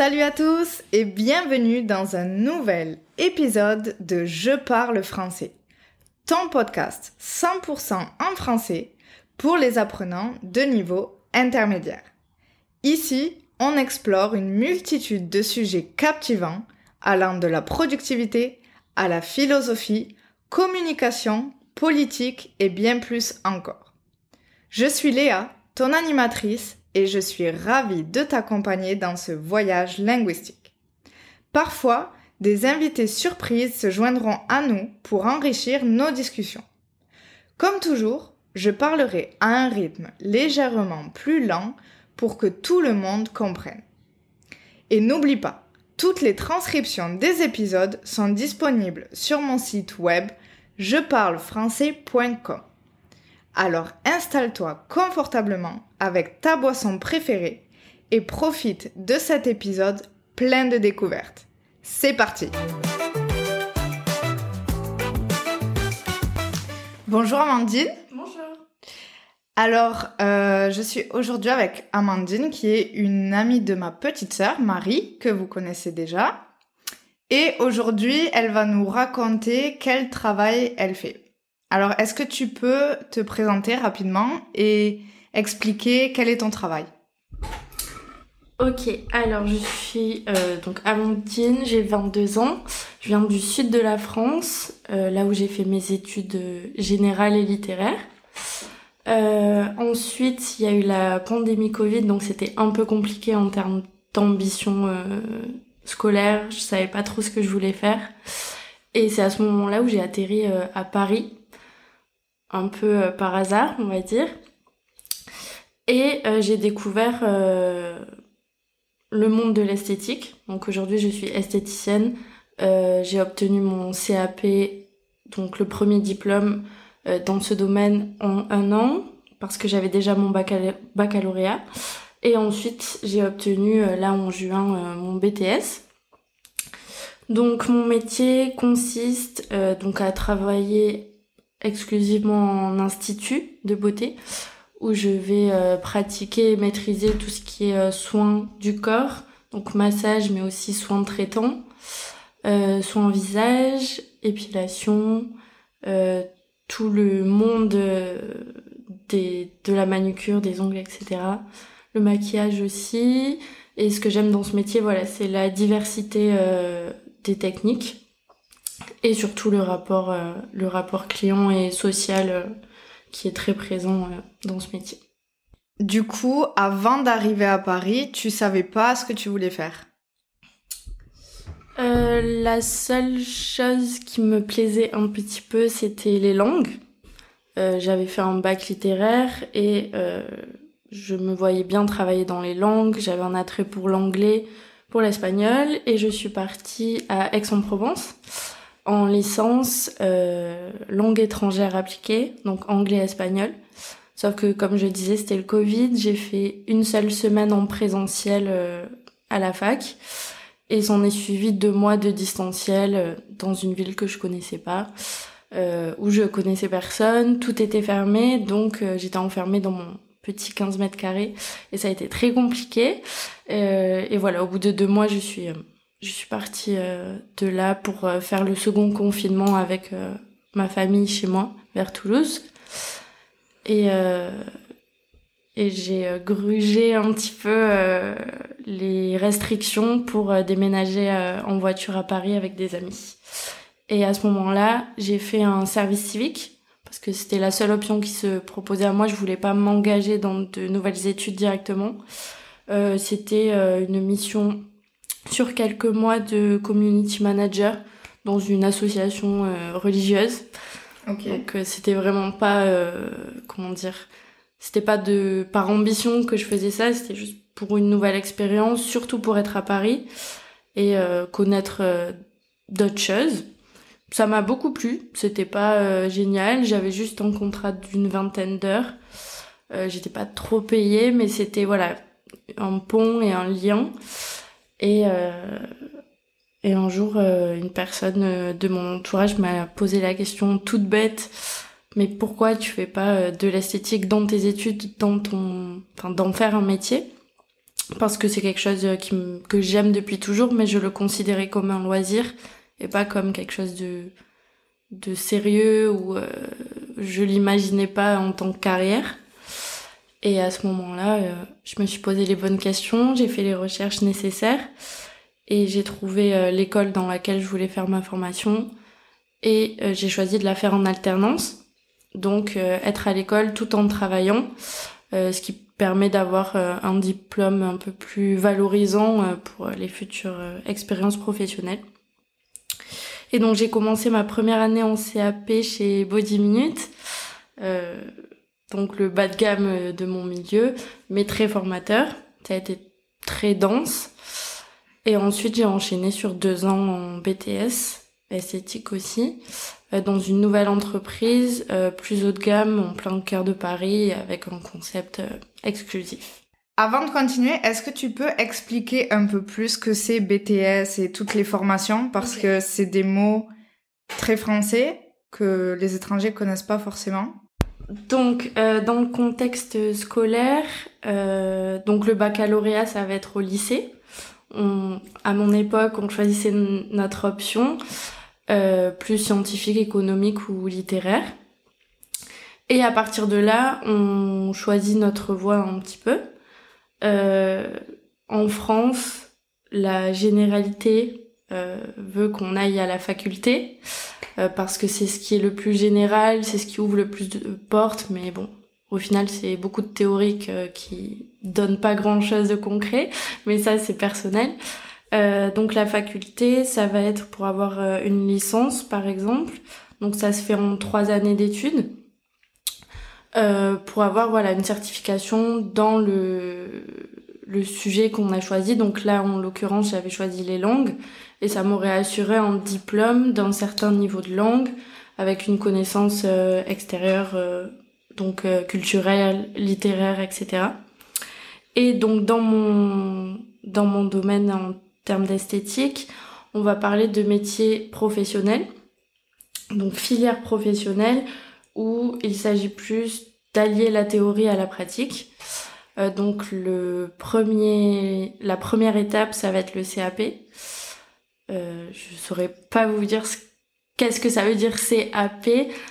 Salut à tous et bienvenue dans un nouvel épisode de Je parle français, ton podcast 100% en français pour les apprenants de niveau intermédiaire. Ici, on explore une multitude de sujets captivants allant de la productivité à la philosophie, communication, politique et bien plus encore. Je suis Léa, ton animatrice, et je suis ravie de t'accompagner dans ce voyage linguistique. Parfois, des invités surprises se joindront à nous pour enrichir nos discussions. Comme toujours, je parlerai à un rythme légèrement plus lent pour que tout le monde comprenne. Et n'oublie pas, toutes les transcriptions des épisodes sont disponibles sur mon site web jeparlefrançais.com. Alors installe-toi confortablement avec ta boisson préférée et profite de cet épisode plein de découvertes. C'est parti! Bonjour Amandine. Bonjour. Alors, je suis aujourd'hui avec Amandine qui est une amie de ma petite sœur Marie, que vous connaissez déjà. Et aujourd'hui, elle va nous raconter quel travail elle fait. Alors, est-ce que tu peux te présenter rapidement et expliquer quel est ton travail? Ok, alors je suis donc Amandine, j'ai 22 ans, je viens du sud de la France, là où j'ai fait mes études générales et littéraires. Ensuite, il y a eu la pandémie Covid, donc c'était un peu compliqué en termes d'ambition scolaire, je savais pas trop ce que je voulais faire. Et c'est à ce moment-là où j'ai atterri à Paris, un peu par hasard, on va dire. Et j'ai découvert le monde de l'esthétique. Donc aujourd'hui, je suis esthéticienne. J'ai obtenu mon CAP, donc le premier diplôme dans ce domaine en 1 an, parce que j'avais déjà mon baccalauréat. Et ensuite, j'ai obtenu là en juin mon BTS. Donc mon métier consiste donc à travailler exclusivement en institut de beauté, où je vais pratiquer et maîtriser tout ce qui est soins du corps, donc massage mais aussi soins traitants, soins visage, épilation, tout le monde de la manucure, des ongles, etc. Le maquillage aussi. Et ce que j'aime dans ce métier, voilà, c'est la diversité des techniques et surtout le rapport client et social qui est très présent dans ce métier. Du coup, avant d'arriver à Paris, tu savais pas ce que tu voulais faire? La seule chose qui me plaisait un petit peu, c'était les langues. J'avais fait un bac littéraire et je me voyais bien travailler dans les langues. J'avais un attrait pour l'anglais, pour l'espagnol, et je suis partie à Aix-en-Provence en licence langue étrangère appliquée, donc anglais et espagnol. Sauf que, comme je disais, c'était le Covid. J'ai fait une seule semaine en présentiel à la fac. Et s'en est suivi 2 mois de distanciel dans une ville que je connaissais pas, où je connaissais personne. Tout était fermé, donc j'étais enfermée dans mon petit 15 mètres carrés. Et ça a été très compliqué. Et voilà, au bout de 2 mois, je suis partie de là pour faire le second confinement avec ma famille chez moi, vers Toulouse. Et j'ai grugé un petit peu les restrictions pour déménager en voiture à Paris avec des amis. Et à ce moment-là, j'ai fait un service civique parce que c'était la seule option qui se proposait à moi. Je voulais pas m'engager dans de nouvelles études directement. C'était une mission sur quelques mois de community manager dans une association religieuse. Okay. Donc c'était vraiment pas c'était pas par ambition que je faisais ça, c'était juste pour une nouvelle expérience, surtout pour être à Paris et connaître d'autres choses. Ça m'a beaucoup plu, c'était pas génial, j'avais juste un contrat d'une 20aine d'heures. J'étais pas trop payée, mais c'était voilà un pont et un lien. Et un jour, une personne de mon entourage m'a posé la question toute bête, mais pourquoi tu fais pas de l'esthétique dans tes études, d'en faire un métier? parce que c'est quelque chose que j'aime depuis toujours, mais je le considérais comme un loisir et pas comme quelque chose de sérieux ou je l'imaginais pas en tant que carrière. Et à ce moment-là, je me suis posé les bonnes questions, j'ai fait les recherches nécessaires et j'ai trouvé l'école dans laquelle je voulais faire ma formation et j'ai choisi de la faire en alternance. Donc être à l'école tout en travaillant, ce qui permet d'avoir un diplôme un peu plus valorisant pour les futures expériences professionnelles. Et donc j'ai commencé ma première année en CAP chez Body Minute, donc le bas de gamme de mon milieu, mais très formateur. Ça a été très dense. Et ensuite j'ai enchaîné sur 2 ans en BTS, esthétique aussi, dans une nouvelle entreprise plus haut de gamme, en plein cœur de Paris, avec un concept exclusif. Avant de continuer, est-ce que tu peux expliquer un peu plus ce que c'est BTS et toutes les formations? Parce que c'est des mots très français que les étrangers connaissent pas forcément. Donc, dans le contexte scolaire, donc le baccalauréat, ça va être au lycée. À mon époque, on choisissait notre option, plus scientifique, économique ou littéraire. Et à partir de là, on choisit notre voie un petit peu. En France, la généralité veut qu'on aille à la faculté parce que c'est ce qui est le plus général, c'est ce qui ouvre le plus de portes, mais bon, au final, c'est beaucoup de théorique qui donnent pas grand-chose de concret, mais ça, c'est personnel. Donc la faculté, ça va être pour avoir une licence, par exemple. Donc ça se fait en 3 années d'études. Pour avoir voilà une certification dans le sujet qu'on a choisi. Donc là, en l'occurrence, j'avais choisi les langues et ça m'aurait assuré un diplôme d'un certain niveau de langue avec une connaissance extérieure, donc culturelle, littéraire, etc. Et donc dans mon domaine en termes d'esthétique, on va parler de métiers professionnels, donc filière professionnelle, où il s'agit plus d'allier la théorie à la pratique. Donc la première étape, ça va être le CAP. Je saurais pas vous dire qu'est-ce que ça veut dire CAP,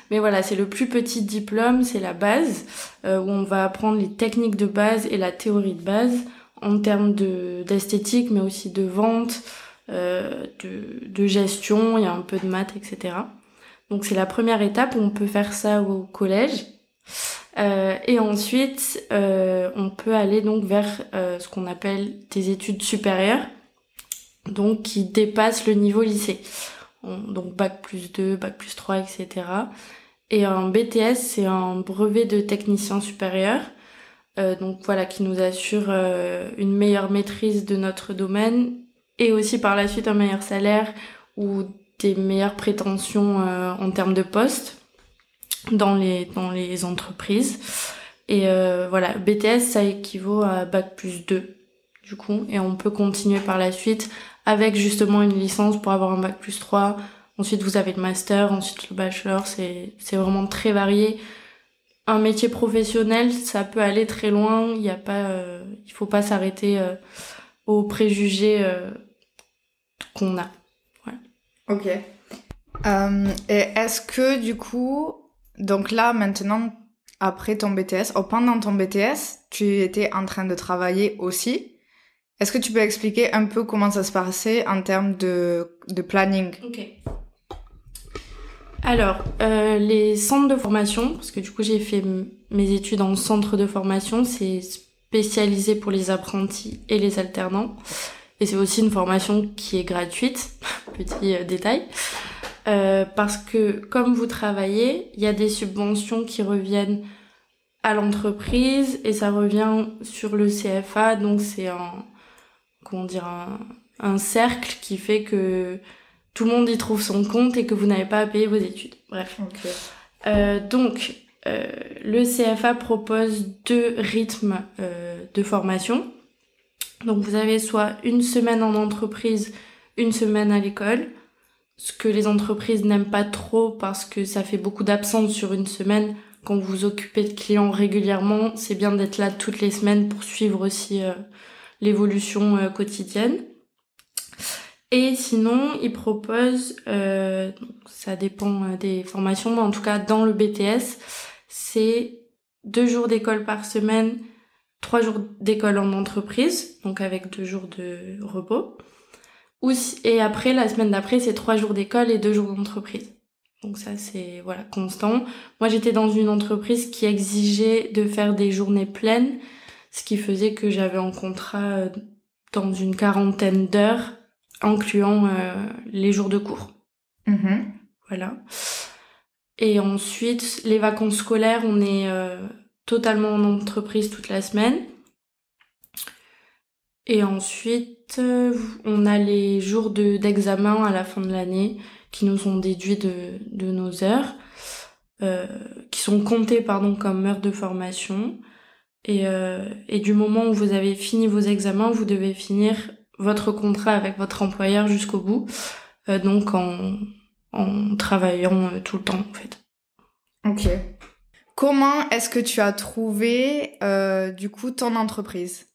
mais voilà, c'est le plus petit diplôme, c'est la base, où on va apprendre les techniques de base et la théorie de base en termes d'esthétique, mais aussi de vente, de gestion, il y a un peu de maths, etc. Donc c'est la première étape où on peut faire ça au collège. Et ensuite, on peut aller donc vers ce qu'on appelle des études supérieures, donc qui dépassent le niveau lycée. Donc bac+2, bac+3, etc. Et un BTS, c'est un brevet de technicien supérieur, donc voilà, qui nous assure une meilleure maîtrise de notre domaine et aussi par la suite un meilleur salaire ou des meilleures prétentions en termes de poste dans les entreprises. Et voilà, BTS, ça équivaut à bac+2 du coup, et on peut continuer par la suite avec justement une licence pour avoir un bac+3. Ensuite, vous avez le master, ensuite le bachelor, c'est vraiment très varié. Un métier professionnel, ça peut aller très loin, il faut pas s'arrêter aux préjugés qu'on a. Voilà. Ok. Et est-ce que du coup, donc là maintenant, après ton BTS, ou pendant ton BTS, tu étais en train de travailler aussi? Est-ce que tu peux expliquer un peu comment ça se passait en termes de planning? Ok. Alors, les centres de formation, parce que du coup j'ai fait mes études en centre de formation, c'est spécialisé pour les apprentis et les alternants. Et c'est aussi une formation qui est gratuite, petit détail. Parce que comme vous travaillez, il y a des subventions qui reviennent à l'entreprise et ça revient sur le CFA, donc c'est un cercle qui fait que tout le monde y trouve son compte et que vous n'avez pas à payer vos études. Bref. Okay. Donc, le CFA propose 2 rythmes de formation. Donc, vous avez soit une semaine en entreprise, une semaine à l'école. Ce que les entreprises n'aiment pas trop parce que ça fait beaucoup d'absence sur une semaine. Quand vous vous occupez de clients régulièrement, c'est bien d'être là toutes les semaines pour suivre aussi l'évolution quotidienne. Et sinon, ils proposent, ça dépend des formations, mais en tout cas dans le BTS, c'est 2 jours d'école par semaine, 3 jours d'école en entreprise, donc avec 2 jours de repos. Et après, la semaine d'après, c'est 3 jours d'école et 2 jours d'entreprise. Donc ça, c'est voilà constant. Moi, j'étais dans une entreprise qui exigeait de faire des journées pleines, ce qui faisait que j'avais un contrat dans une 40aine d'heures, incluant les jours de cours. Voilà. Et ensuite, les vacances scolaires, on est totalement en entreprise toute la semaine. Et ensuite, on a les jours d'examen à la fin de l'année qui nous sont déduits de nos heures, qui sont comptés comme heures de formation. Et du moment où vous avez fini vos examens, vous devez finir votre contrat avec votre employeur jusqu'au bout, donc en travaillant tout le temps en fait. Ok. Comment est-ce que tu as trouvé du coup ton entreprise ?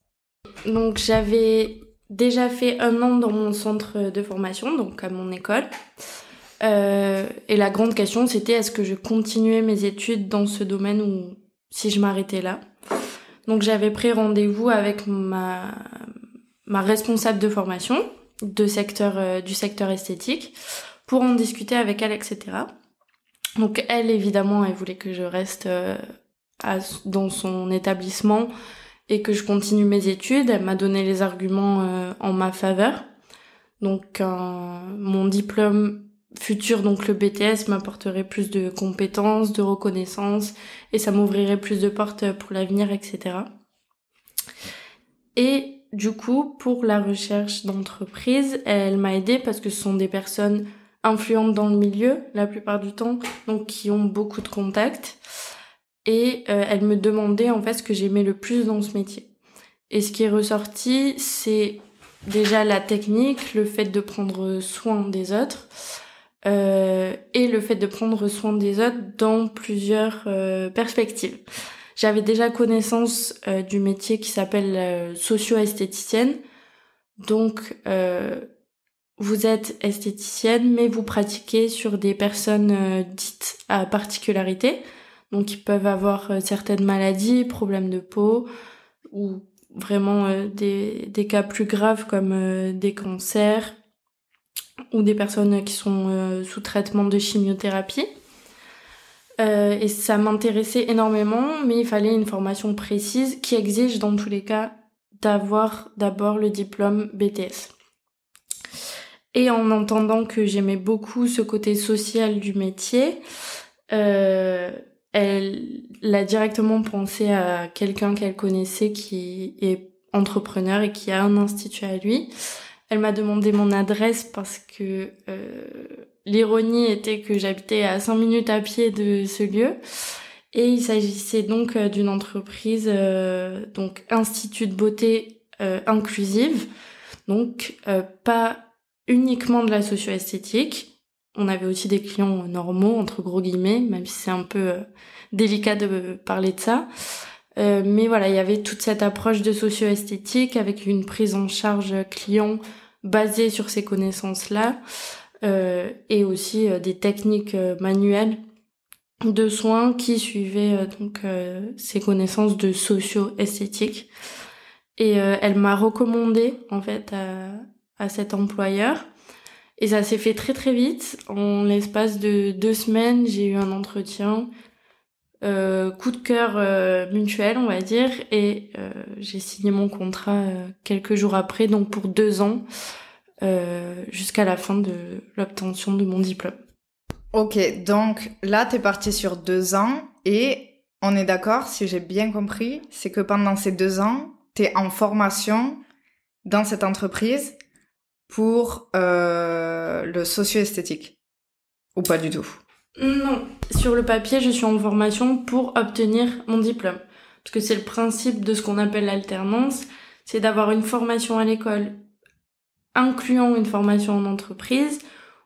Donc j'avais déjà fait 1 an dans mon centre de formation, donc à mon école. Et la grande question c'était est-ce que je continuais mes études dans ce domaine ou si je m'arrêtais là. Donc j'avais pris rendez-vous avec ma responsable de formation du secteur esthétique pour en discuter avec elle, etc. Donc elle, évidemment, elle voulait que je reste dans son établissement et que je continue mes études. Elle m'a donné les arguments en ma faveur. Donc mon diplôme futur, donc le BTS, m'apporterait plus de compétences, de reconnaissance et ça m'ouvrirait plus de portes pour l'avenir, etc. Et du coup, pour la recherche d'entreprise, elle m'a aidée parce que ce sont des personnes influentes dans le milieu, la plupart du temps, donc qui ont beaucoup de contacts. Et elle me demandait en fait ce que j'aimais le plus dans ce métier. Et ce qui est ressorti, c'est déjà la technique, le fait de prendre soin des autres, et le fait de prendre soin des autres dans plusieurs perspectives. J'avais déjà connaissance du métier qui s'appelle socio-esthéticienne. Donc, vous êtes esthéticienne, mais vous pratiquez sur des personnes dites à particularité. Donc, ils peuvent avoir certaines maladies, problèmes de peau, ou vraiment des cas plus graves comme des cancers, ou des personnes qui sont sous traitement de chimiothérapie. Et ça m'intéressait énormément, mais il fallait une formation précise qui exige dans tous les cas d'avoir d'abord le diplôme BTS. Et en entendant que j'aimais beaucoup ce côté social du métier, elle a directement pensé à quelqu'un qu'elle connaissait qui est entrepreneur et qui a un institut à lui. Elle m'a demandé mon adresse parce que l'ironie était que j'habitais à 5 minutes à pied de ce lieu. Et il s'agissait donc d'une entreprise, donc Institut de beauté inclusive. Donc pas uniquement de la socio-esthétique. On avait aussi des clients normaux, entre gros guillemets, même si c'est un peu délicat de parler de ça. Mais voilà, il y avait toute cette approche de socio-esthétique avec une prise en charge client basée sur ces connaissances-là et aussi des techniques manuelles de soins qui suivaient donc ces connaissances de socio-esthétique. Et elle m'a recommandé en fait à cet employeur. Et ça s'est fait très très vite. En l'espace de 2 semaines, j'ai eu un entretien. Coup de cœur mutuel, on va dire, et j'ai signé mon contrat quelques jours après, donc pour 2 ans, jusqu'à la fin de l'obtention de mon diplôme. Ok, donc là, t'es partie sur 2 ans, et on est d'accord, si j'ai bien compris, c'est que pendant ces 2 ans, t'es en formation dans cette entreprise pour le socio-esthétique, ou pas du tout? Non, sur le papier, je suis en formation pour obtenir mon diplôme. Parce que c'est le principe de ce qu'on appelle l'alternance, c'est d'avoir une formation à l'école, incluant une formation en entreprise,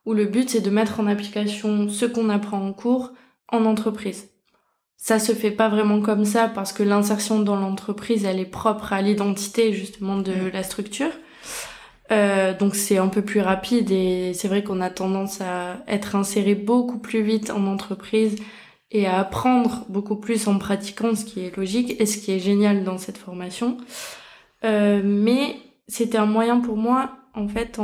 où le but c'est de mettre en application ce qu'on apprend en cours en entreprise. ça se fait pas vraiment comme ça parce que l'insertion dans l'entreprise, elle est propre à l'identité justement de la structure. Donc c'est un peu plus rapide et c'est vrai qu'on a tendance à être inséré beaucoup plus vite en entreprise et à apprendre beaucoup plus en pratiquant, ce qui est logique et ce qui est génial dans cette formation. Mais c'était un moyen pour moi, en fait,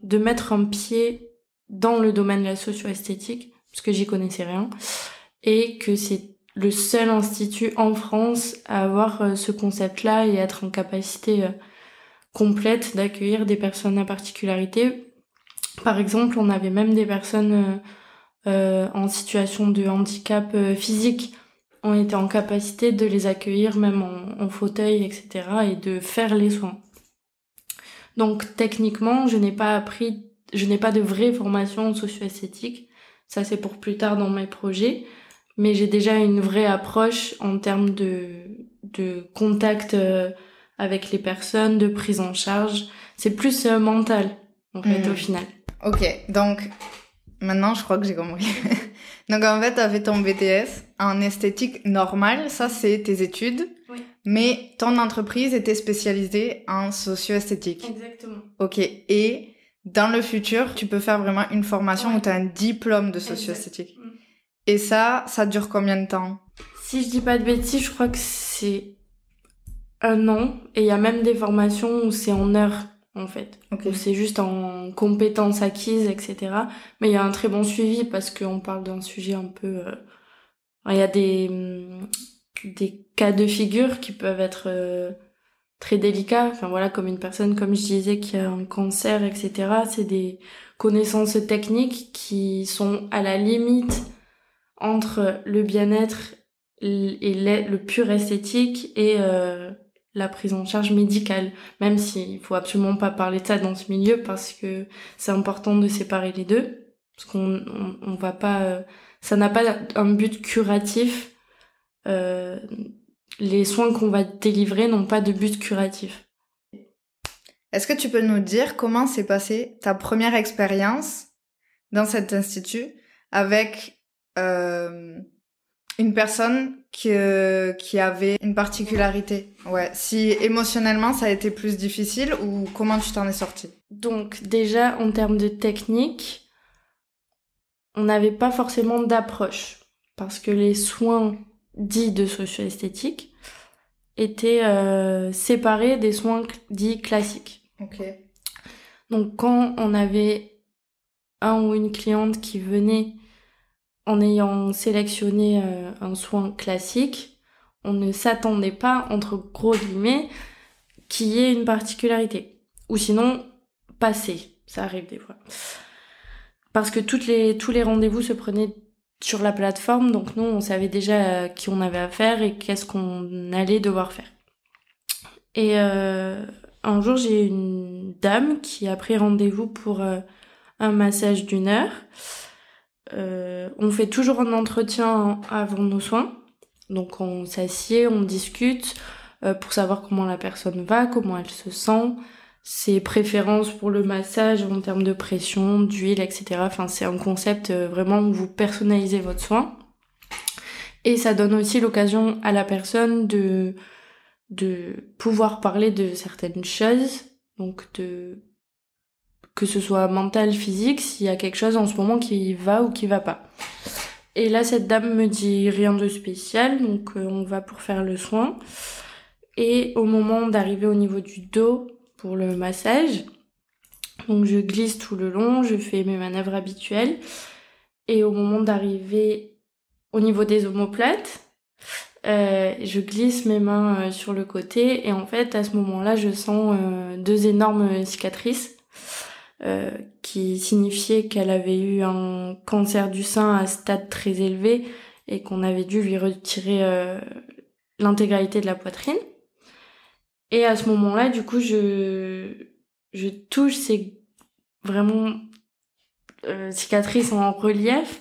de mettre un pied dans le domaine de la socio-esthétique, parce que j'y connaissais rien, et que c'est le seul institut en France à avoir ce concept-là et être en capacité complète d'accueillir des personnes à particularité. Par exemple, on avait même des personnes en situation de handicap physique. On était en capacité de les accueillir même en fauteuil, etc. et de faire les soins. Donc techniquement, je n'ai pas de vraie formation socio-esthétique. Ça, c'est pour plus tard dans mes projets. Mais j'ai déjà une vraie approche en termes de contact avec les personnes, de prise en charge. C'est plus mental, en fait, au final. Ok, donc maintenant je crois que j'ai compris. Donc en fait, tu as fait ton BTS en esthétique normale, ça c'est tes études, Oui. Mais ton entreprise était spécialisée en socio-esthétique. Exactement. Ok, et dans le futur, tu peux faire vraiment une formation où tu as un diplôme de socio-esthétique. Exact. Et ça dure combien de temps? Si je dis pas de bêtises, je crois que c'est 1 an. Et il y a même des formations où c'est en heures, en fait. Okay. Où c'est juste en compétences acquises, etc. Mais il y a un très bon suivi parce qu'on parle d'un sujet un peu... Il y a des cas de figure qui peuvent être très délicats. Enfin voilà, comme une personne, comme je disais, qui a un cancer, etc. C'est des connaissances techniques qui sont à la limite entre le bien-être et le pur esthétique et la prise en charge médicale. Même s'il faut absolument pas parler de ça dans ce milieu parce que c'est important de séparer les deux. Parce qu'on va pas... ça n'a pas un but curatif. Les soins qu'on va délivrer n'ont pas de but curatif. Est-ce que tu peux nous dire comment s'est passée ta première expérience dans cet institut avec une personne qui avait une particularité? Ouais. Si émotionnellement ça a été plus difficile ou comment tu t'en es sortie? Donc déjà en termes de technique, on n'avait pas forcément d'approche parce que les soins dits de socio-esthétique étaient séparés des soins dits classiques. Ok. Donc quand on avait un ou une cliente qui venait en ayant sélectionné un soin classique, on ne s'attendait pas, entre gros guillemets, qu'il y ait une particularité. Ou sinon, passer. Ça arrive des fois. Parce que tous les rendez-vous se prenaient sur la plateforme, donc nous, on savait déjà à qui on avait affaire et qu'est-ce qu'on allait devoir faire. Et un jour, j'ai une dame qui a pris rendez-vous pour un massage d'1 heure. On fait toujours un entretien avant nos soins. Donc on s'assied, on discute pour savoir comment la personne va, comment elle se sent, ses préférences pour le massage en termes de pression, d'huile, etc. Enfin, c'est un concept vraiment où vous personnalisez votre soin. Et ça donne aussi l'occasion à la personne de pouvoir parler de certaines choses, donc que ce soit mental, physique, s'il y a quelque chose en ce moment qui va ou qui va pas. Et là, cette dame me dit rien de spécial, donc on va pour faire le soin. Et au moment d'arriver au niveau du dos pour le massage, donc je glisse tout le long, je fais mes manœuvres habituelles. Et au moment d'arriver au niveau des omoplates, je glisse mes mains sur le côté. Et en fait, à ce moment-là, je sens 2 énormes cicatrices. Qui signifiait qu'elle avait eu un cancer du sein à stade très élevé et qu'on avait dû lui retirer l'intégralité de la poitrine. Et à ce moment-là, du coup, je touche ces vraiment cicatrices en relief.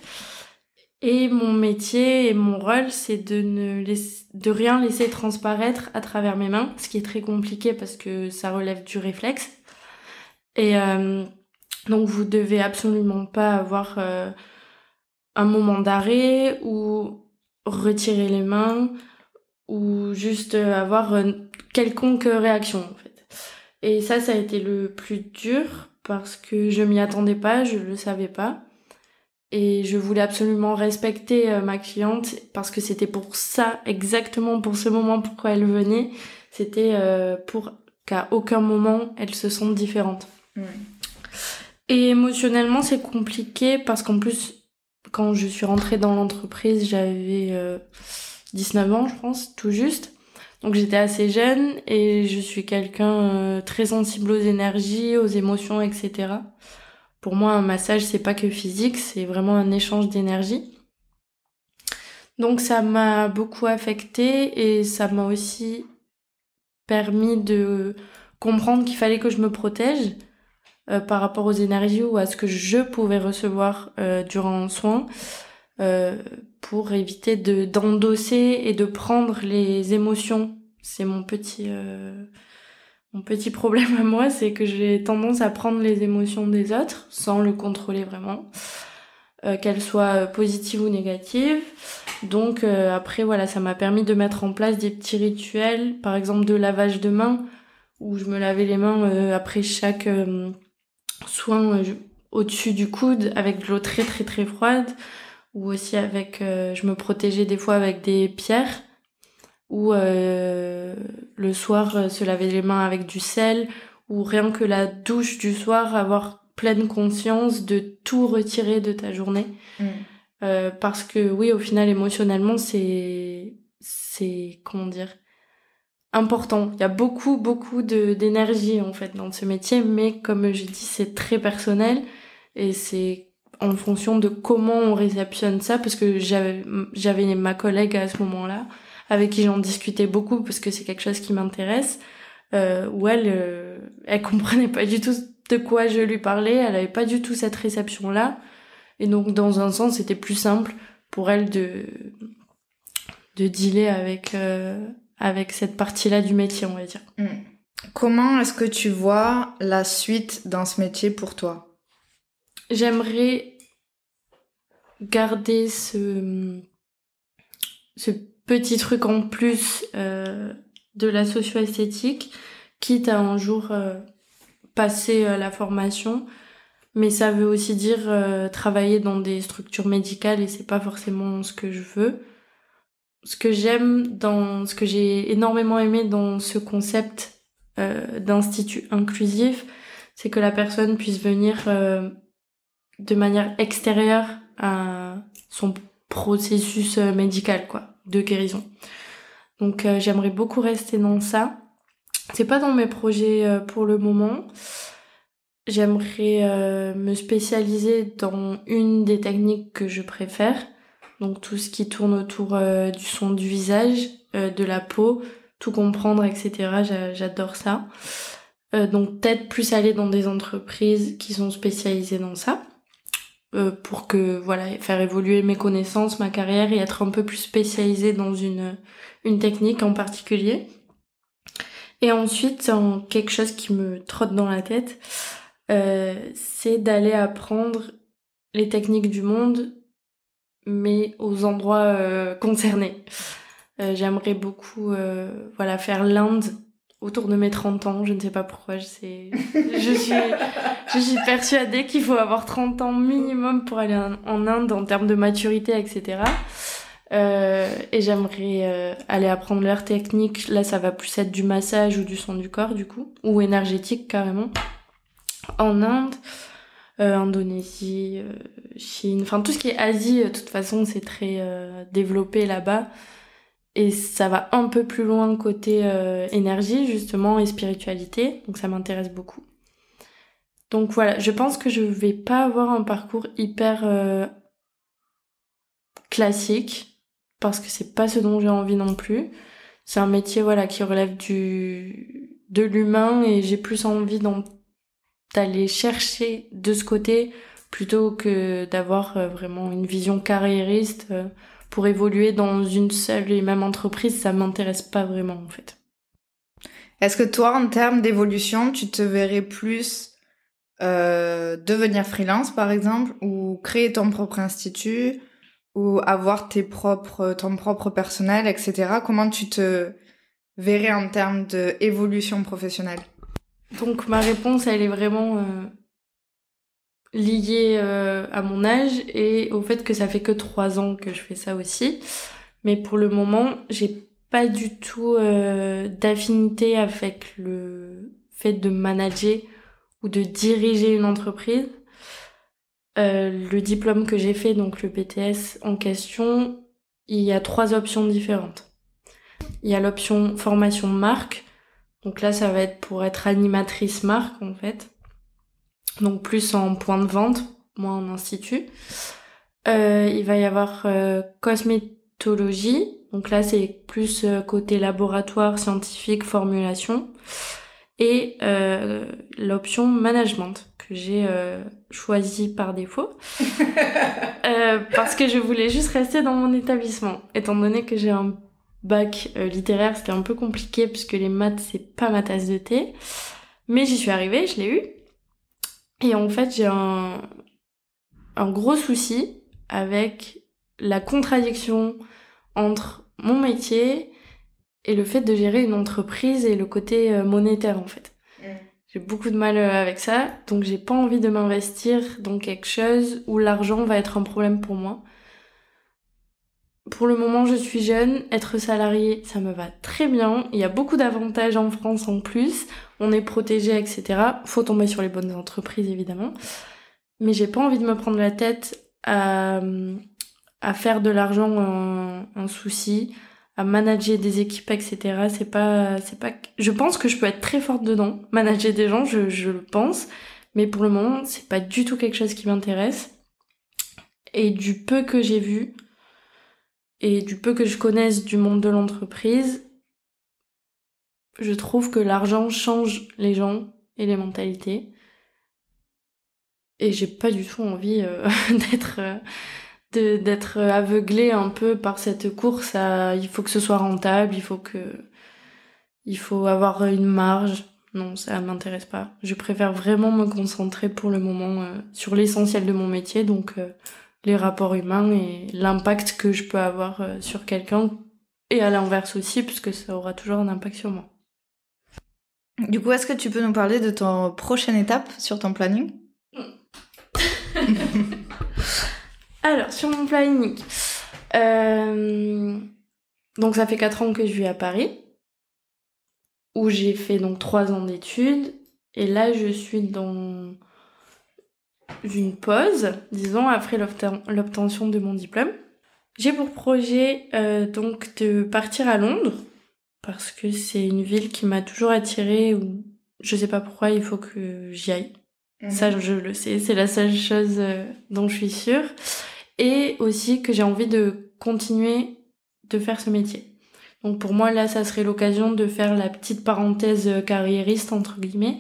Et mon métier et mon rôle, c'est de rien laisser transparaître à travers mes mains, ce qui est très compliqué parce que ça relève du réflexe. Et donc vous devez absolument pas avoir un moment d'arrêt ou retirer les mains ou juste avoir quelconque réaction en fait. Et ça a été le plus dur parce que je m'y attendais pas, je le savais pas. Et je voulais absolument respecter ma cliente parce que c'était pour ça, exactement pour ce moment pourquoi elle venait. C'était pour qu'à aucun moment elle se sente différente. Et émotionnellement c'est compliqué parce qu'en plus quand je suis rentrée dans l'entreprise j'avais 19 ans je pense, tout juste. Donc j'étais assez jeune et je suis quelqu'un très sensible aux énergies, aux émotions, etc. Pour moi, un massage, c'est pas que physique, c'est vraiment un échange d'énergie. Donc ça m'a beaucoup affectée et ça m'a aussi permis de comprendre qu'il fallait que je me protège par rapport aux énergies ou à ce que je pouvais recevoir durant un soin pour éviter d'endosser et de prendre les émotions. C'est mon petit problème à moi, c'est que j'ai tendance à prendre les émotions des autres sans le contrôler vraiment, qu'elles soient positives ou négatives. Donc après voilà, ça m'a permis de mettre en place des petits rituels, par exemple de lavage de mains, où je me lavais les mains après chaque soin au-dessus du coude avec de l'eau très très très froide, ou aussi avec, je me protégeais des fois avec des pierres, ou le soir se laver les mains avec du sel, ou rien que la douche du soir, avoir pleine conscience de tout retirer de ta journée. Parce que oui, au final, émotionnellement, c'est comment dire, important. Il y a beaucoup d'énergie en fait dans ce métier, mais comme j'ai dit, c'est très personnel et c'est en fonction de comment on réceptionne ça, parce que j'avais ma collègue à ce moment-là avec qui j'en discutais beaucoup parce que c'est quelque chose qui m'intéresse, où elle comprenait pas du tout de quoi je lui parlais, elle avait pas du tout cette réception-là, et donc dans un sens c'était plus simple pour elle de dealer avec cette partie-là du métier, on va dire. Comment est-ce que tu vois la suite dans ce métier pour toi? J'aimerais garder ce petit truc en plus de la socio-esthétique, quitte à un jour passer la formation, mais ça veut aussi dire travailler dans des structures médicales et c'est pas forcément ce que je veux. Ce que j'ai énormément aimé dans ce concept d'institut inclusif, c'est que la personne puisse venir de manière extérieure à son processus médical, quoi, de guérison. Donc j'aimerais beaucoup rester dans ça. C'est pas dans mes projets pour le moment. J'aimerais me spécialiser dans une des techniques que je préfère. Donc tout ce qui tourne autour du son du visage, de la peau, tout comprendre, etc. J'adore ça. Donc peut-être plus aller dans des entreprises qui sont spécialisées dans ça. Pour que voilà, faire évoluer mes connaissances, ma carrière et être un peu plus spécialisée dans une technique en particulier. Et ensuite, quelque chose qui me trotte dans la tête, c'est d'aller apprendre les techniques du monde, mais aux endroits concernés. J'aimerais beaucoup voilà, faire l'Inde autour de mes 30 ans, je ne sais pas pourquoi, je suis persuadée qu'il faut avoir 30 ans minimum pour aller en Inde en termes de maturité, etc. Et j'aimerais aller apprendre leurs techniques. Là, ça va plus être du massage ou du son du corps, du coup, ou énergétique carrément. En Inde, Indonésie, Chine, enfin tout ce qui est Asie, de toute façon, c'est très développé là-bas. Et ça va un peu plus loin côté énergie, justement, et spiritualité. Donc ça m'intéresse beaucoup. Donc voilà, je pense que je vais pas avoir un parcours hyper classique, parce que c'est pas ce dont j'ai envie non plus. C'est un métier voilà qui relève de l'humain et j'ai plus envie d'aller chercher de ce côté plutôt que d'avoir vraiment une vision carriériste pour évoluer dans une seule et même entreprise. Ça m'intéresse pas vraiment en fait. Est-ce que toi, en termes d'évolution, tu te verrais plus devenir freelance par exemple ou créer ton propre institut ou avoir ton propre personnel, etc. Comment tu te verrais en termes d'évolution professionnelle? Donc ma réponse, elle est vraiment liée à mon âge et au fait que ça fait que 3 ans que je fais ça aussi. Mais pour le moment, j'ai pas du tout d'affinité avec le fait de manager ou de diriger une entreprise. Le diplôme que j'ai fait, donc le BTS en question, il y a 3 options différentes. Il y a l'option formation marque. Donc là, ça va être pour être animatrice marque, en fait. Donc plus en point de vente, moins en institut. Il va y avoir cosmétologie. Donc là, c'est plus côté laboratoire, scientifique, formulation. Et l'option management, que j'ai choisie par défaut. Parce que je voulais juste rester dans mon établissement. Étant donné que j'ai un bac littéraire, c'était un peu compliqué puisque les maths, c'est pas ma tasse de thé. Mais j'y suis arrivée, je l'ai eu. Et en fait, j'ai un gros souci avec la contradiction entre mon métier et le fait de gérer une entreprise et le côté monétaire, en fait. J'ai beaucoup de mal avec ça, donc j'ai pas envie de m'investir dans quelque chose où l'argent va être un problème pour moi. Pour le moment, je suis jeune, être salarié, ça me va très bien. Il y a beaucoup d'avantages en France en plus. On est protégé, etc. Faut tomber sur les bonnes entreprises, évidemment. Mais j'ai pas envie de me prendre la tête à faire de l'argent un souci, à manager des équipes, etc. C'est pas, je pense que je peux être très forte dedans. Manager des gens, je le pense. Mais pour le moment, c'est pas du tout quelque chose qui m'intéresse. Et du peu que j'ai vu, et du peu que je connaisse du monde de l'entreprise, je trouve que l'argent change les gens et les mentalités. Et j'ai pas du tout envie d'être aveuglée un peu par cette course à il faut que ce soit rentable, il faut avoir une marge. Non, ça m'intéresse pas. Je préfère vraiment me concentrer pour le moment sur l'essentiel de mon métier, donc les rapports humains et l'impact que je peux avoir sur quelqu'un, et à l'inverse aussi, puisque ça aura toujours un impact sur moi. Du coup, est-ce que tu peux nous parler de ton prochaine étape sur ton planning? Alors, sur mon planning, donc ça fait 4 ans que je vis à Paris, où j'ai fait donc 3 ans d'études, et là je suis dans une pause, disons, après l'obtention de mon diplôme. J'ai pour projet donc de partir à Londres, parce que c'est une ville qui m'a toujours attirée, où je sais pas pourquoi, il faut que j'y aille. Ça, je le sais, c'est la seule chose dont je suis sûre. Et aussi que j'ai envie de continuer de faire ce métier. Donc pour moi, là, ça serait l'occasion de faire la petite parenthèse carriériste, entre guillemets,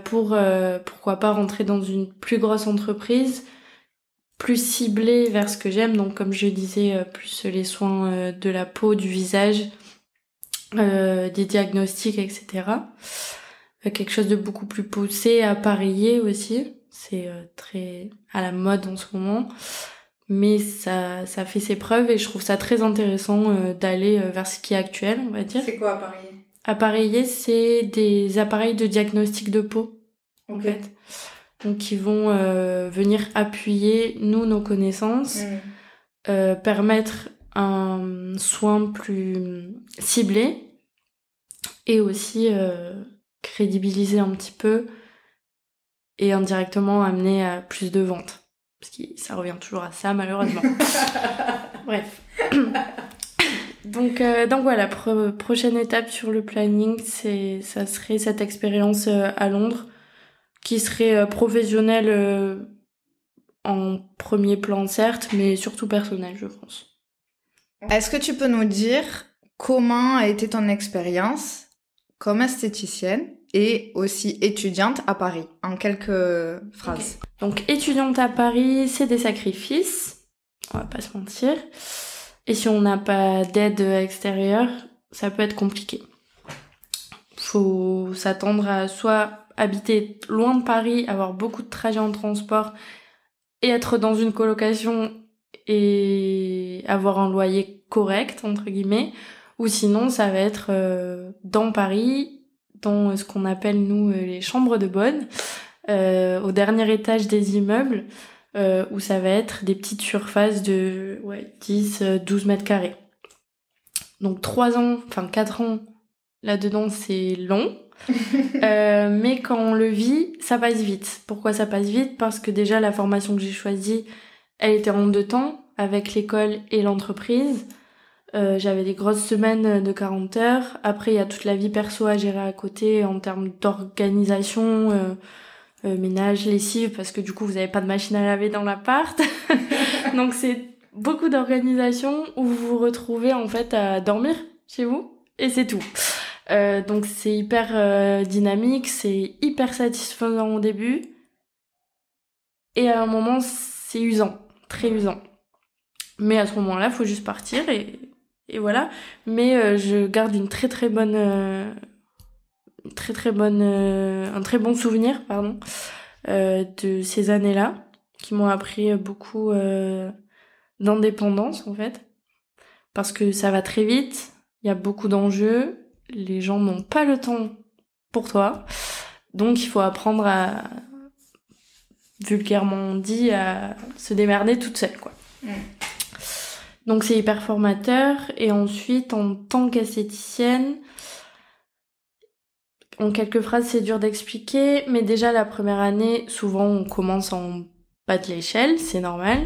pour pourquoi pas rentrer dans une plus grosse entreprise, plus ciblée vers ce que j'aime. Donc comme je disais, plus les soins de la peau, du visage, des diagnostics, etc. Quelque chose de beaucoup plus poussé, appareillé aussi. C'est très à la mode en ce moment. Mais ça fait ses preuves et je trouve ça très intéressant d'aller vers ce qui est actuel, on va dire. C'est quoi appareiller? Appareiller, c'est des appareils de diagnostic de peau, en fait. Donc qui vont venir appuyer, nous, nos connaissances, permettre un soin plus ciblé et aussi crédibiliser un petit peu et indirectement amener à plus de ventes. Parce que ça revient toujours à ça, malheureusement. Bref. Donc voilà, prochaine étape sur le planning, ça serait cette expérience à Londres, qui serait professionnelle en premier plan, certes, mais surtout personnelle, je pense. Est-ce que tu peux nous dire comment a été ton expérience comme esthéticienne et aussi étudiante à Paris, en quelques phrases? Okay. Donc étudiante à Paris, c'est des sacrifices, on va pas se mentir. Et si on n'a pas d'aide extérieure, ça peut être compliqué. Faut s'attendre à soit habiter loin de Paris, avoir beaucoup de trajets en transport et être dans une colocation et avoir un loyer correct, entre guillemets, ou sinon ça va être dans Paris, dans ce qu'on appelle nous les chambres de bonne, au dernier étage des immeubles, où ça va être des petites surfaces de 10-12 mètres carrés. Donc 4 ans là-dedans, c'est long. Mais quand on le vit, ça passe vite. Pourquoi ça passe vite ? Parce que déjà, la formation que j'ai choisie, elle était en 2 temps, avec l'école et l'entreprise. J'avais des grosses semaines de 40 heures. Après, il y a toute la vie perso à gérer à côté en termes d'organisation, ménage, lessive, parce que du coup, vous n'avez pas de machine à laver dans l'appart. Donc, c'est beaucoup d'organisation où vous vous retrouvez en fait à dormir chez vous, et c'est tout. Donc, c'est hyper dynamique, c'est hyper satisfaisant au début. Et à un moment, c'est usant, très usant. Mais à ce moment-là, faut juste partir et voilà. Mais je garde une très bonne, un très bon souvenir, de ces années-là, qui m'ont appris beaucoup d'indépendance en fait, parce que ça va très vite, il y a beaucoup d'enjeux, les gens n'ont pas le temps pour toi, donc il faut apprendre à, vulgairement dit, à se démerder toute seule, quoi. Donc c'est hyper formateur. Et ensuite, en tant qu'esthéticienne, en quelques phrases, c'est dur d'expliquer, mais déjà la première année, souvent on commence en bas de l'échelle, c'est normal.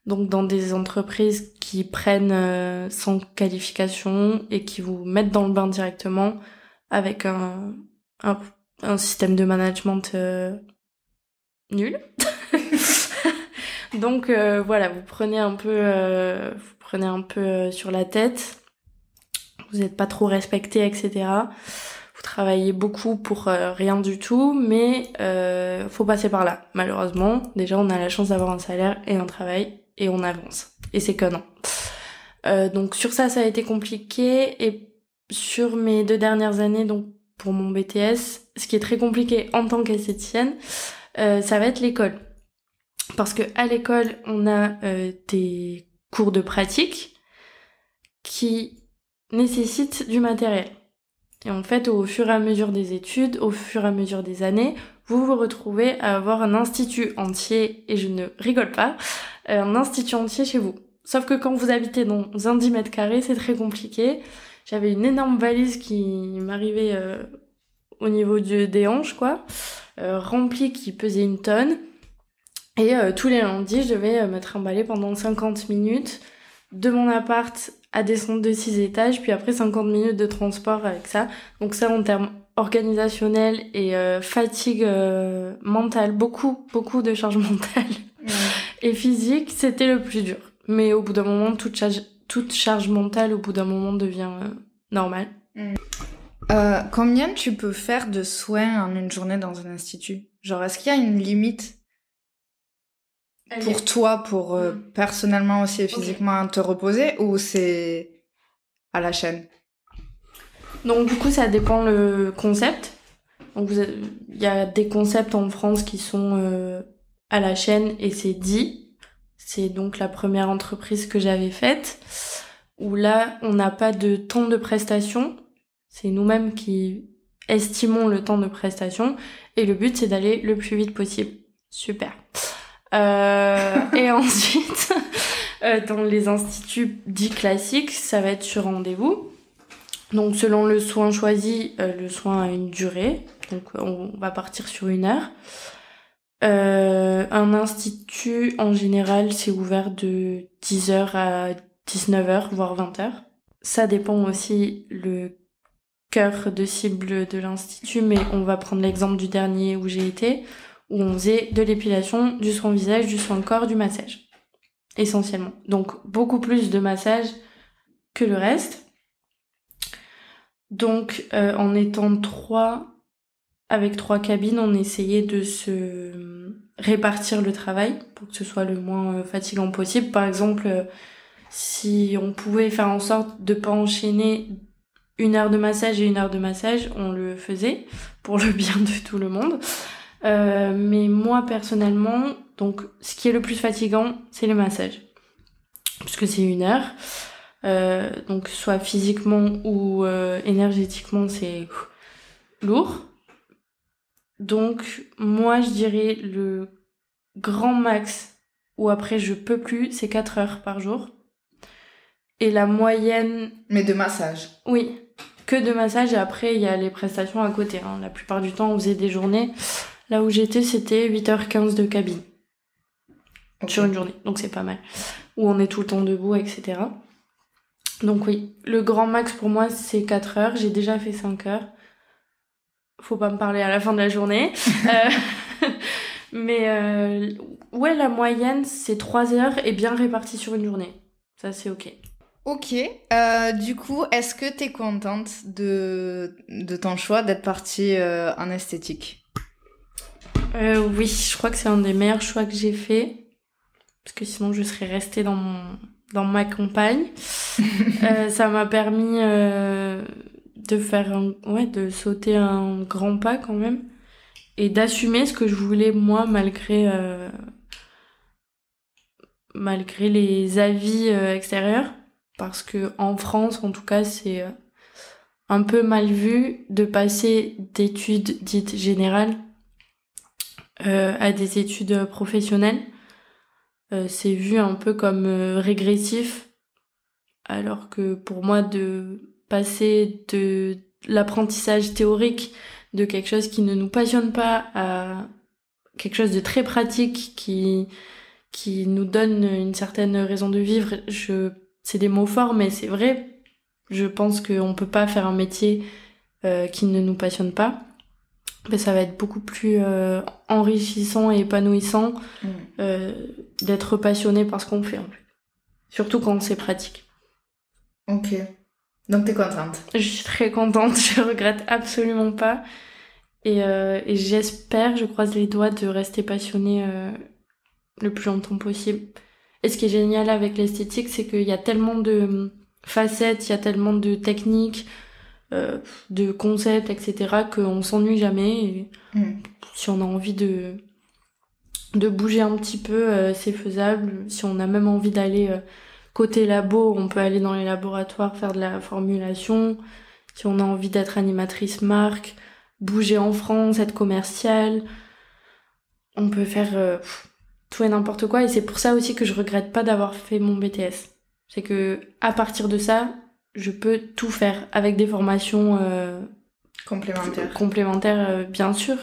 Donc dans des entreprises qui prennent sans qualification et qui vous mettent dans le bain directement avec un système de management nul. Donc voilà, vous prenez un peu sur la tête, vous n'êtes pas trop respecté, etc. Vous travaillez beaucoup pour rien du tout, mais faut passer par là. Malheureusement, déjà on a la chance d'avoir un salaire et un travail, et on avance. Et c'est que non. Donc sur ça a été compliqué, et sur mes 2 dernières années, donc pour mon BTS, ce qui est très compliqué en tant qu'esthéticienne, ça va être l'école. Parce que à l'école, on a des cours de pratique qui nécessitent du matériel. Et en fait, au fur et à mesure des études, au fur et à mesure des années, vous vous retrouvez à avoir un institut entier, et je ne rigole pas, un institut entier chez vous. Sauf que quand vous habitez dans un 10 mètres carrés, c'est très compliqué. J'avais une énorme valise qui m'arrivait au niveau des hanches, quoi, remplie, qui pesait 1 tonne. Et tous les lundis, je devais me trimballer pendant 50 minutes de mon appart à descendre de 6 étages, puis après 50 minutes de transport avec ça. Donc ça, en termes organisationnels et fatigue mentale, beaucoup de charge mentale et physique, c'était le plus dur. Mais au bout d'un moment, toute charge mentale, au bout d'un moment, devient normale. Combien tu peux faire de soins en une journée dans un institut ? Genre, est-ce qu'il y a une limite pour toi, pour personnellement aussi et physiquement te reposer, ou c'est à la chaîne ? Donc du coup, ça dépend le concept. Donc il y a des concepts en France qui sont à la chaîne, et c'est dit. C'est donc la première entreprise que j'avais faite, où là, on n'a pas de temps de prestation. C'est nous-mêmes qui estimons le temps de prestation, et le but, c'est d'aller le plus vite possible. Super. Et ensuite, dans les instituts dits classiques, ça va être sur rendez-vous. Donc selon le soin choisi, le soin a une durée. Donc on va partir sur 1 heure. Un institut, en général, c'est ouvert de 10h à 19h, voire 20h. Ça dépend aussi le cœur de cible de l'institut, mais on va prendre l'exemple du dernier où j'ai été, où on faisait de l'épilation, du soin visage, du soin corps, du massage, essentiellement. Donc beaucoup plus de massage que le reste. Donc en étant 3, avec 3 cabines, on essayait de se répartir le travail pour que ce soit le moins fatigant possible. Par exemple, si on pouvait faire en sorte de pas enchaîner 1 heure de massage et 1 heure de massage, on le faisait pour le bien de tout le monde. Mais moi personnellement, donc ce qui est le plus fatigant, c'est le massage. puisque c'est 1 heure. Donc soit physiquement ou énergétiquement, c'est lourd. Donc moi, je dirais le grand max où après je peux plus, c'est 4 heures par jour. Et la moyenne... Mais de massage. Oui, que de massage, et après il y a les prestations à côté. La plupart du temps, on faisait des journées. Là où j'étais, c'était 8h15 de cabine. Okay. Sur une journée, donc c'est pas mal. Où on est tout le temps debout, etc. Donc oui, le grand max pour moi, c'est 4 heures. J'ai déjà fait 5 heures. Faut pas me parler à la fin de la journée. Mais ouais, la moyenne, c'est 3 heures et bien répartie sur une journée. Ça, c'est ok. Ok. Du coup, est-ce que t'es contente de ton choix d'être partie en esthétique? Oui, je crois que c'est un des meilleurs choix que j'ai fait. Parce que sinon, je serais restée dans ma campagne. Ça m'a permis de faire de sauter un grand pas quand même. Et d'assumer ce que je voulais, moi, malgré les avis extérieurs. Parce que en France, en tout cas, c'est un peu mal vu de passer d'études dites générales à des études professionnelles. C'est vu un peu comme régressif, alors que pour moi, de passer de l'apprentissage théorique de quelque chose qui ne nous passionne pas à quelque chose de très pratique qui nous donne une certaine raison de vivre, c'est des mots forts, mais c'est vrai. Je pense qu'on peut pas faire un métier qui ne nous passionne pas. Mais ça va être beaucoup plus enrichissant et épanouissant d'être passionné par ce qu'on fait, en fait. Surtout quand c'est pratique. Ok. Donc t'es contente? Je suis très contente, je regrette absolument pas. Et j'espère, je croise les doigts, de rester passionnée le plus longtemps possible. Et ce qui est génial avec l'esthétique, c'est qu'il y a tellement de facettes, il y a tellement de techniques, de concepts, etc., qu'on s'ennuie jamais. Et si on a envie de bouger un petit peu, c'est faisable. Si on a même envie d'aller côté labo, on peut aller dans les laboratoires faire de la formulation. Si on a envie d'être animatrice marque, bouger en France, être commerciale, on peut faire tout et n'importe quoi. Et c'est pour ça aussi que je regrette pas d'avoir fait mon BTS. C'est que à partir de ça, je peux tout faire avec des formations complémentaires, bien sûr.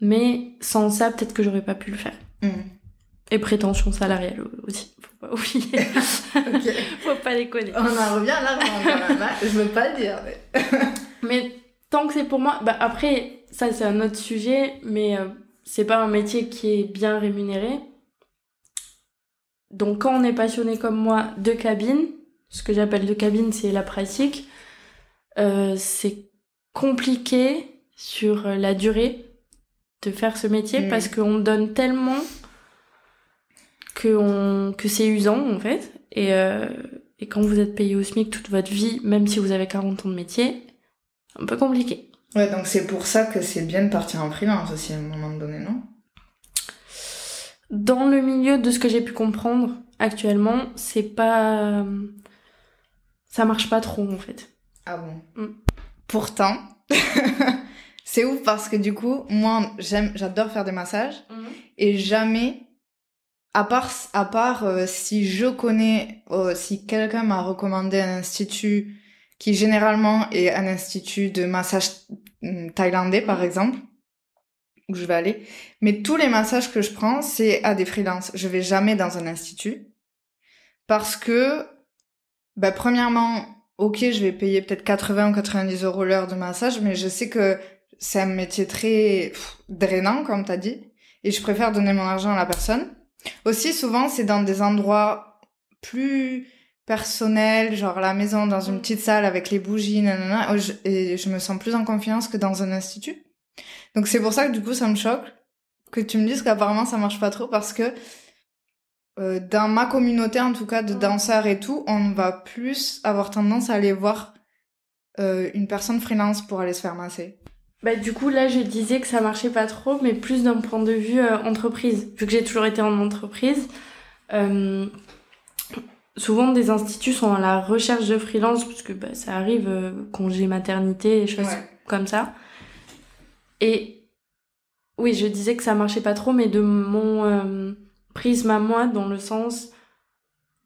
Mais sans ça, peut-être que j'aurais pas pu le faire. Et prétention salariale aussi, faut pas oublier. Okay. Faut pas déconner. On en revient là quand même, je veux pas le dire. Mais tant que c'est pour moi, après, ça c'est un autre sujet, mais c'est pas un métier qui est bien rémunéré. Donc quand on est passionné comme moi de cabine, ce que j'appelle de cabine, c'est la pratique, c'est compliqué sur la durée de faire ce métier parce qu'on donne tellement que c'est usant en fait. Et quand vous êtes payé au SMIC toute votre vie, même si vous avez 40 ans de métier, c'est un peu compliqué. Ouais, donc c'est pour ça que c'est bien de partir en freelance aussi à un moment donné, non? Dans le milieu de ce que j'ai pu comprendre actuellement, c'est pas... ça marche pas trop en fait. Ah bon? Pourtant, c'est ouf parce que du coup, moi, j'adore faire des massages et jamais, à part si je connais, si quelqu'un m'a recommandé un institut qui généralement est un institut de massage thaïlandais par exemple, où je vais aller, mais tous les massages que je prends, c'est à des freelances. Je vais jamais dans un institut parce que, premièrement, ok, je vais payer peut-être 80 ou 90 € l'heure de massage, mais je sais que c'est un métier très drainant, comme t'as dit, et je préfère donner mon argent à la personne. Aussi, souvent, c'est dans des endroits plus personnels, genre la maison, dans une petite salle avec les bougies, nanana, et je me sens plus en confiance que dans un institut. Donc c'est pour ça que du coup, ça me choque que tu me dises qu'apparemment, ça marche pas trop, parce que dans ma communauté, en tout cas, de danseurs et tout, on va plus avoir tendance à aller voir une personne freelance pour aller se faire masser. Du coup, là, je disais que ça marchait pas trop, mais plus d'un point de vue entreprise. Vu que j'ai toujours été en entreprise, souvent des instituts sont à la recherche de freelance, parce que ça arrive, congé maternité, et choses comme ça. Et oui, je disais que ça marchait pas trop, mais de mon prisme à moi, dans le sens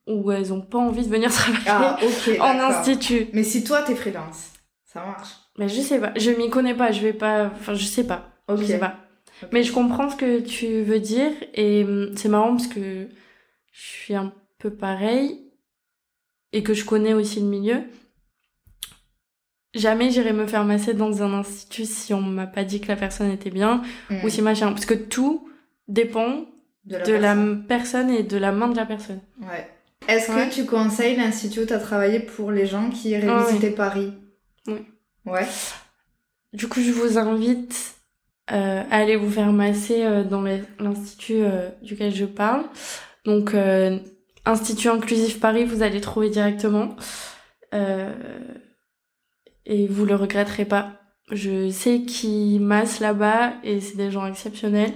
où elles ont pas envie de venir travailler en institut. Mais si toi, t'es freelance, ça marche. Mais je sais pas, je m'y connais pas, je sais pas. Je sais pas. Okay. Mais je comprends ce que tu veux dire, et c'est marrant parce que je suis un peu pareil, et que je connais aussi le milieu. Jamais j'irai me faire masser dans un institut si on m'a pas dit que la personne était bien, ou si machin, parce que tout dépend de la personne et de la main de la personne. Ouais. Est-ce que tu conseilles l'institut où tu as travaillé pour les gens qui iraient visiter Paris? Oui. Ouais. Du coup, je vous invite à aller vous faire masser dans l'institut duquel je parle. Donc, Institut Inclusif Paris, vous allez trouver directement. Et vous le regretterez pas. Je sais qui massent là-bas et c'est des gens exceptionnels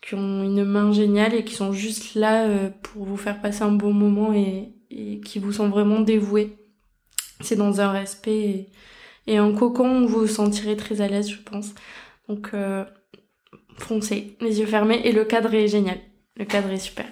qui ont une main géniale et qui sont juste là pour vous faire passer un bon moment et qui vous sont vraiment dévoués. C'est dans un respect et un cocon où vous vous sentirez très à l'aise, je pense. Donc foncez, les yeux fermés, et le cadre est génial. Le cadre est super.